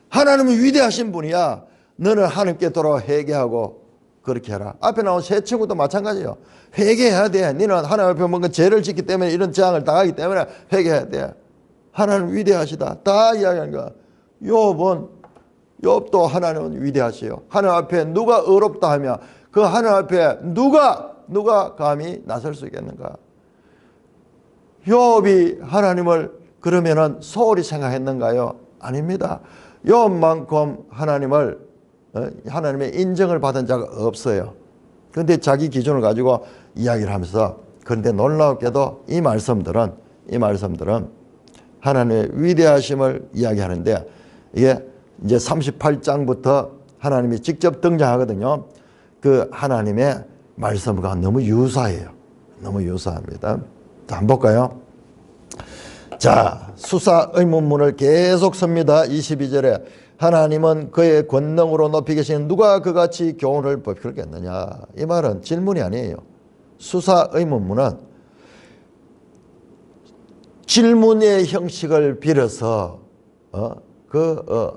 하나님은 위대하신 분이야. 너는 하나님께 돌아와 회개하고 그렇게 해라. 앞에 나온 세 친구도 마찬가지예요. 회개해야 돼. 너는 하나님 앞에 뭔가 죄를 짓기 때문에 이런 재앙을 당하기 때문에 회개해야 돼. 하나님 위대하시다. 다 이야기하는 거야. 욥도 하나님은 위대하시요. 하나님 앞에 누가 어렵다 하며 그 하나님 앞에 누가 감히 나설 수 있겠는가? 욥이 하나님을 그러면은 소홀히 생각했는가요? 아닙니다. 욥만큼 하나님의 인정을 받은 자가 없어요. 그런데 자기 기준을 가지고 이야기를 하면서 그런데 놀랍게도 이 말씀들은 하나님의 위대하심을 이야기하는데 이게 이제 38장부터 하나님이 직접 등장하거든요. 그 하나님의 말씀과 너무 유사해요. 너무 유사합니다. 자, 한번 볼까요? 자, 수사 의문문을 계속 씁니다. 22절에 하나님은 그의 권능으로 높이 계신 누가 그같이 교훈을 베풀겠느냐. 이 말은 질문이 아니에요. 수사 의문문은 질문의 형식을 빌어서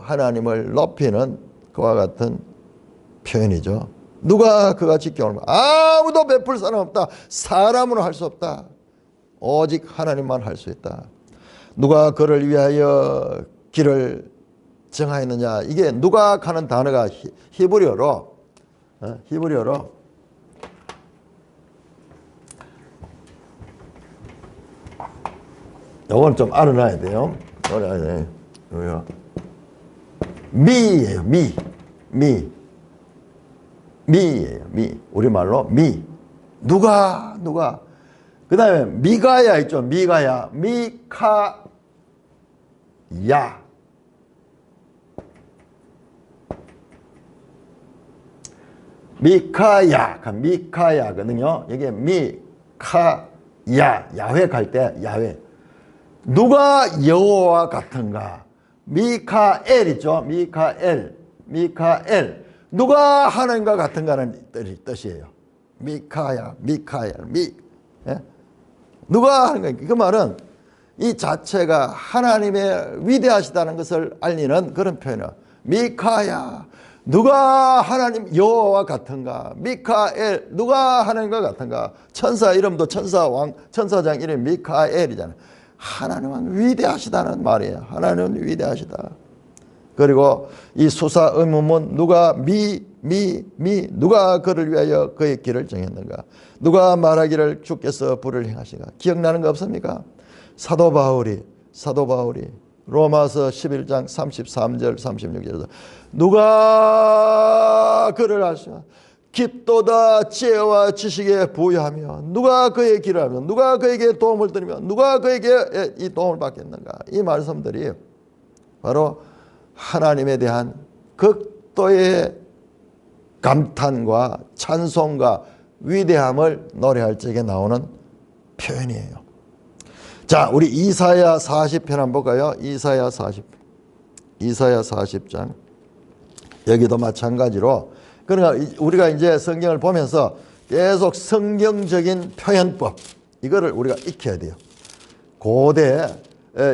하나님을 높이는 그와 같은 표현이죠. 누가 그같이 교훈을 아무도 베풀 사람 없다. 사람으로 할 수 없다. 오직 하나님만 할 수 있다. 누가 그를 위하여 길을 정하였느냐. 이게 누가 하는 단어가 히브리어로 요건 좀 알아놔야 돼요. 미예요. 미예요. 미. 우리말로 미. 누가 그 다음에 미가야 있죠. 미가야. 미카야. 미카야거든요. 이게 미카야. 야훼 갈 때 야훼. 누가 여호와와 같은가? 미카엘 있죠. 미카엘. 누가 하나님과 같은가는 뜻이에요. 미카야. 예? 누가 하는 거예요. 그 말은 이 자체가 하나님의 위대하시다는 것을 알리는 그런 표현이에요. 미카야, 누가 하나님 여호와와 같은가? 미카엘, 누가 하나님과 같은가? 천사 이름도 천사장 이름이 미카엘이잖아요. 하나님은 위대하시다는 말이에요. 하나님은 위대하시다. 그리고 이 수사 의문문, 누가 누가 그를 위하여 그의 길을 정했는가? 누가 말하기를 주께서 불을 행하시가? 기억나는 거 없습니까? 사도 바울이 로마서 11장 33절 36절에서 누가 그를 아시나? 깊도다 지혜와 지식에 부여하며 누가 그의 길을 하며 누가 그에게 도움을 드리며 누가 그에게 이 도움을 받겠는가? 이 말씀들이 바로 하나님에 대한 극도의 감탄과 찬송과 위대함을 노래할 적에 나오는 표현이에요. 자, 우리 이사야 40편 한번 볼까요? 이사야 40장. 여기도 마찬가지로, 그러니까 우리가 이제 성경을 보면서 계속 성경적인 표현법, 이거를 우리가 익혀야 돼요. 고대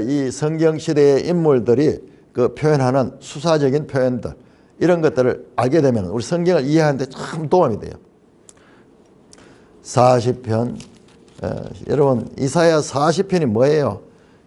이 성경 시대의 인물들이 그 표현하는 수사적인 표현들, 이런 것들을 알게 되면 우리 성경을 이해하는 데 참 도움이 돼요. 40편, 여러분 이사야 40편이 뭐예요?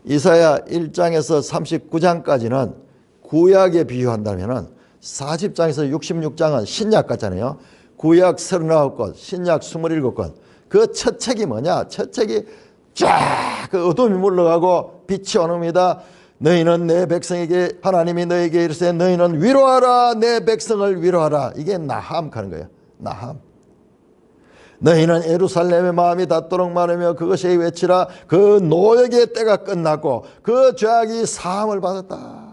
이사야 1장에서 39장까지는 구약에 비유한다면 40장에서 66장은 신약 같잖아요. 구약 39권, 신약 27권. 그 첫 책이 뭐냐? 첫 책이 쫙 그 어둠이 물러가고 빛이 오릅니다. 너희는 내 백성에게, 하나님이 너에게 이르시되 너희는 위로하라, 내 백성을 위로하라. 이게 나함 하는 거예요. 나함. 너희는 예루살렘의 마음이 닿도록 말하며 그것이 외치라. 그 노역의 때가 끝났고 그 죄악이 사함을 받았다.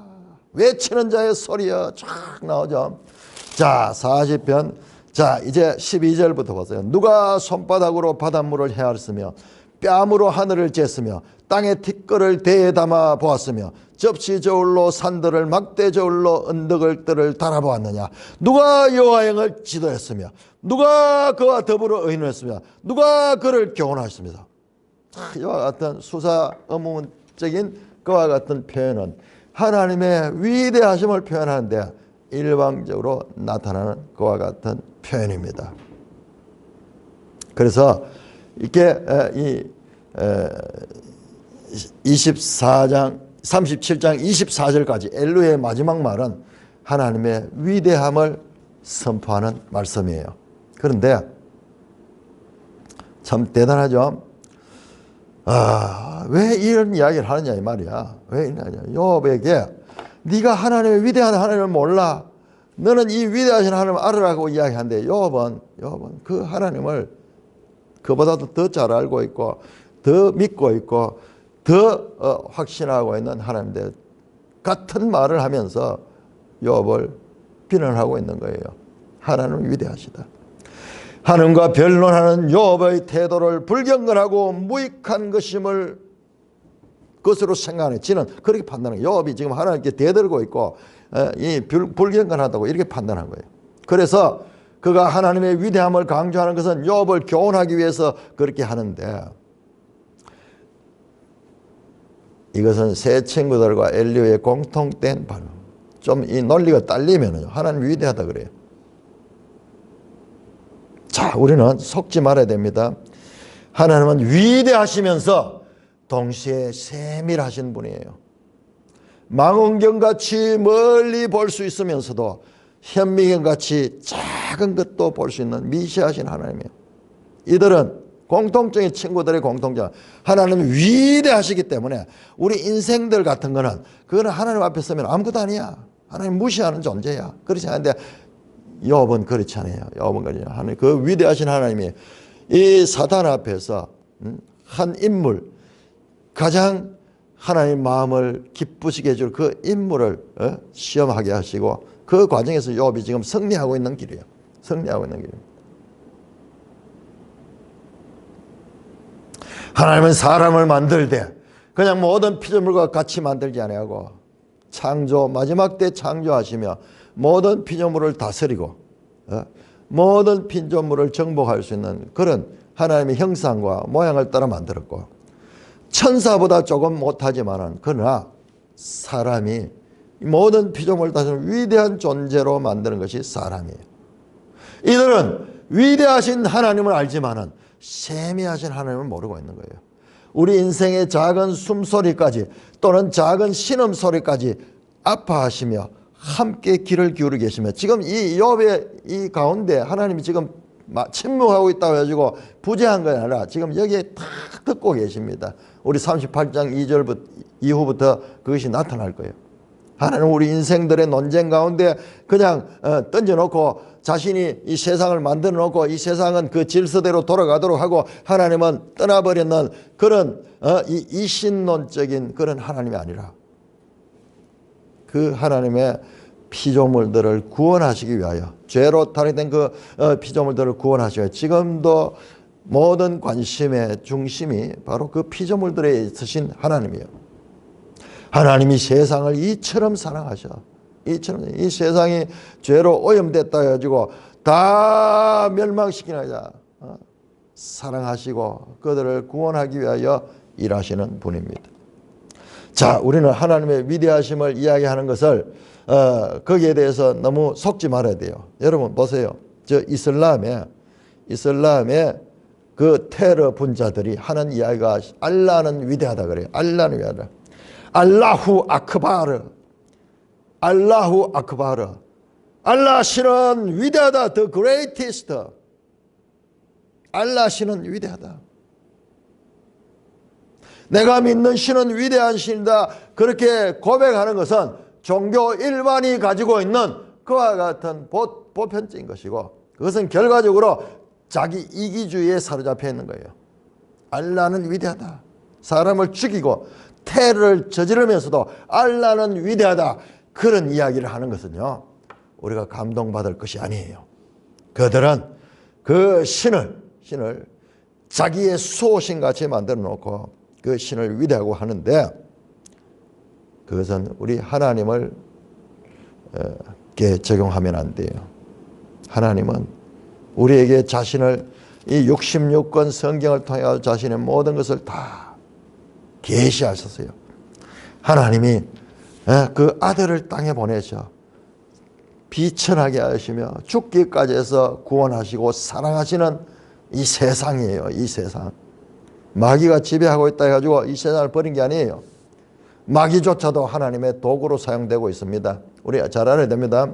외치는 자의 소리여 쫙 나오죠. 자, 40편. 자, 이제 12절부터 보세요. 누가 손바닥으로 바닷물을 헤아렸으며 뺨으로 하늘을 쟀으며 땅에 티끌을 대에 담아 보았으며 접시 저울로 산들을 막대 저울로 언덕들을 달아보았느냐? 누가 여호와의 행을 지도했으며 누가 그와 더불어 의논했으며 누가 그를 교훈하였습니다. 이와 같은 수사 의문적인 그와 같은 표현은 하나님의 위대하심을 표현하는데 일방적으로 나타나는 그와 같은 표현입니다. 그래서 이렇게 이 37장 24절까지 엘루의 마지막 말은 하나님의 위대함을 선포하는 말씀이에요. 그런데 참 대단하죠. 왜 이런 이야기를 하느냐 이 말이야. 왜 이러냐. 욥에게 네가 하나님의 위대한 하나님을 몰라. 너는 이 위대하신 하나님을 알으라고 이야기하는데 욥은 그 하나님을 그보다도 더 잘 알고 있고 더 믿고 있고 더 확신하고 있는 하나님들 같은 말을 하면서 욥을 비난하고 있는 거예요. 하나님은 위대하시다. 하나님과 변론하는 욥의 태도를 불경건하고 무익한 것임을 것으로 생각하는 지는 그렇게 판단해요. 욥이 지금 하나님께 대들고 있고 이 불경건하다고 이렇게 판단한 거예요. 그래서 그가 하나님의 위대함을 강조하는 것은 욥을 교훈하기 위해서 그렇게 하는데 이것은 새 친구들과 엘리오의 공통된 반응. 좀 이 논리가 딸리면 하나님 위대하다 그래요. 자, 우리는 속지 말아야 됩니다. 하나님은 위대하시면서 동시에 세밀하신 분이에요. 망원경같이 멀리 볼 수 있으면서도 현미경같이 작은 것도 볼 수 있는 미시하신 하나님이에요. 이들은 공통적인 친구들의 공통점. 하나님은 위대하시기 때문에 우리 인생들 같은 거는 그거는 하나님 앞에 서면 아무것도 아니야. 하나님 무시하는 존재야. 그렇지 않은데 욥은 그렇지 않아요. 욥은 그렇지 않아요. 하나님, 그 위대하신 하나님이 이 사탄 앞에서 한 인물, 가장 하나님 마음을 기쁘시게 해줄 그 인물을 시험하게 하시고 그 과정에서 욥이 지금 승리하고 있는 길이에요. 승리하고 있는 길이에요. 하나님은 사람을 만들 때 그냥 모든 피조물과 같이 만들지 아니하고 창조, 마지막 때 창조하시며 모든 피조물을 다스리고 모든 피조물을 정복할 수 있는 그런 하나님의 형상과 모양을 따라 만들었고 천사보다 조금 못하지만은 그러나 사람이 모든 피조물을 다스리는 위대한 존재로 만드는 것이 사람이에요. 이들은 위대하신 하나님을 알지만은 세미하신 하나님을 모르고 있는 거예요. 우리 인생의 작은 숨소리까지 또는 작은 신음소리까지 아파하시며 함께 귀를 기울이고 계시며 지금 이 욥의 이 가운데 하나님이 지금 침묵하고 있다고 해가지고 부재한 건 아니라 지금 여기에 다 듣고 계십니다. 우리 38장 2절 이후부터 그것이 나타날 거예요. 하나님 우리 인생들의 논쟁 가운데 그냥 던져놓고 자신이 이 세상을 만들어 놓고 이 세상은 그 질서대로 돌아가도록 하고 하나님은 떠나버리는 그런 이 이신론적인 그런 하나님이 아니라 그 하나님의 피조물들을 구원하시기 위하여 죄로 탈락된 그 피조물들을 구원하시기 위하여 지금도 모든 관심의 중심이 바로 그 피조물들에 있으신 하나님이에요. 하나님이 세상을 이처럼 사랑하셔. 이 세상이 죄로 오염됐다 해가지고 다 멸망시키나이다. 사랑하시고 그들을 구원하기 위하여 일하시는 분입니다. 자, 우리는 하나님의 위대하심을 이야기하는 것을 거기에 대해서 너무 속지 말아야 돼요. 여러분 보세요. 저 이슬람의 그 테러 분자들이 하는 이야기가 알라는 위대하다 그래요. 알라는 위대하다. 알라후 아크바르. 알라후 아크바르. 알라 신은 위대하다. The greatest. 알라 신은 위대하다. 내가 믿는 신은 위대한 신이다. 그렇게 고백하는 것은 종교 일반이 가지고 있는 그와 같은 보편적인 것이고 그것은 결과적으로 자기 이기주의에 사로잡혀 있는 거예요. 알라는 위대하다. 사람을 죽이고 테러를 저지르면서도 알라는 위대하다. 그런 이야기를 하는 것은요, 우리가 감동받을 것이 아니에요. 그들은 그 신을 자기의 수호신같이 만들어 놓고 그 신을 위대하고 하는데 그것은 우리 하나님을 적용하면 안 돼요. 하나님은 우리에게 자신을 이 66권 성경을 통해 자신의 모든 것을 다 계시하셨어요. 하나님이 그 아들을 땅에 보내셔 비천하게 하시며 죽기까지 해서 구원하시고 사랑하시는 이 세상이에요. 이 세상. 마귀가 지배하고 있다 해가지고 이 세상을 버린 게 아니에요. 마귀조차도 하나님의 도구로 사용되고 있습니다. 우리 잘 알아야 됩니다.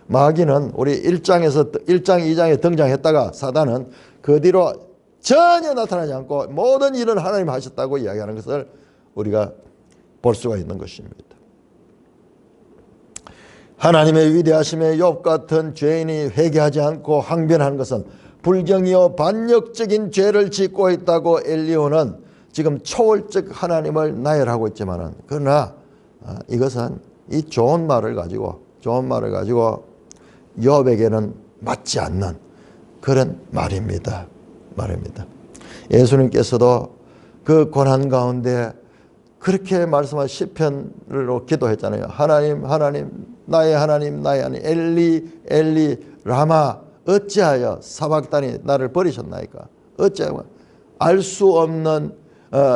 마귀는 우리 1장, 2장에 등장했다가 사단은 그 뒤로 전혀 나타나지 않고 모든 일은 하나님 하셨다고 이야기하는 것을 우리가 볼 수가 있는 것입니다. 하나님의 위대하심에 욥 같은 죄인이 회개하지 않고 항변하는 것은 불경이요 반역적인 죄를 짓고 있다고 엘리야는 지금 초월적 하나님을 나열하고 있지만은 그러나 이것은 이 좋은 말을 가지고 욥에게는 맞지 않는 그런 말입니다. 예수님께서도 그 고난 가운데 그렇게 말씀한 시편으로 기도했잖아요. 하나님, 나의 하나님, 엘리, 엘리, 라마, 어찌하여 사박단이 나를 버리셨나이까? 어찌하여 알 수 없는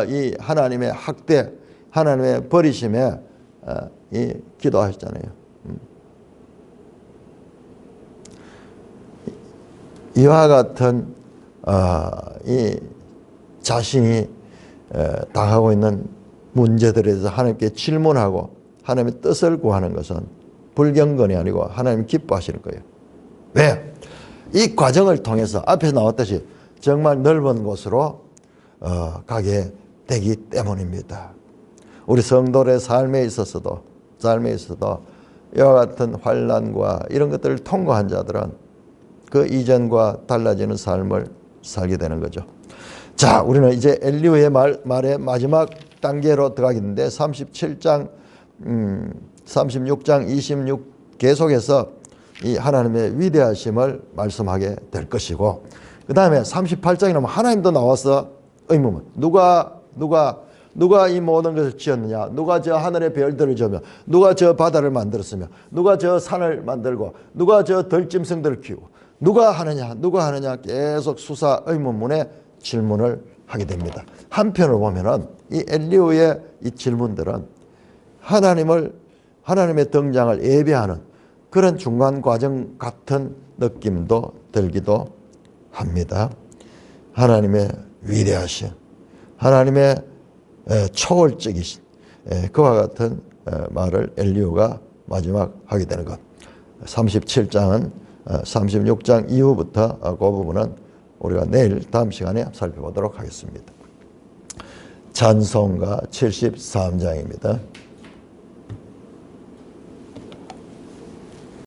이 하나님의 학대, 하나님의 버리심에 이 기도하셨잖아요. 이와 같은 이 자신이 당하고 있는 문제들에 대해서 하나님께 질문하고 하나님의 뜻을 구하는 것은 불경건이 아니고 하나님 기뻐하시는 거예요. 왜? 이 과정을 통해서 앞에서 나왔듯이 정말 넓은 곳으로 가게 되기 때문입니다. 우리 성도의 삶에 있어서도 이와 같은 환난과 이런 것들을 통과한 자들은 그 이전과 달라지는 삶을 살게 되는 거죠. 자, 우리는 이제 엘리후의 말의 마지막 단계로 들어가겠는데 37장 36장 26 계속해서 이 하나님의 위대하심을 말씀하게 될 것이고 그 다음에 38장에 나오면 하나님도 나와서 의문문 누가 이 모든 것을 지었느냐, 누가 저 하늘의 별들을 지으며 누가 저 바다를 만들었으며 누가 저 산을 만들고 누가 저 들짐승들을 키우고 누가 하느냐 계속 수사 의문문의 질문을 하게 됩니다. 한편으로 보면은 이 엘리후의 이 질문들은 하나님의 등장을 예배하는 그런 중간 과정 같은 느낌도 들기도 합니다. 하나님의 위대하신, 하나님의 초월적이신 그와 같은 말을 엘리후가 마지막 하게 되는 것. 37장은 36장 이후부터 그 부분은 우리가 내일 다음 시간에 살펴보도록 하겠습니다. 찬송가 73장입니다.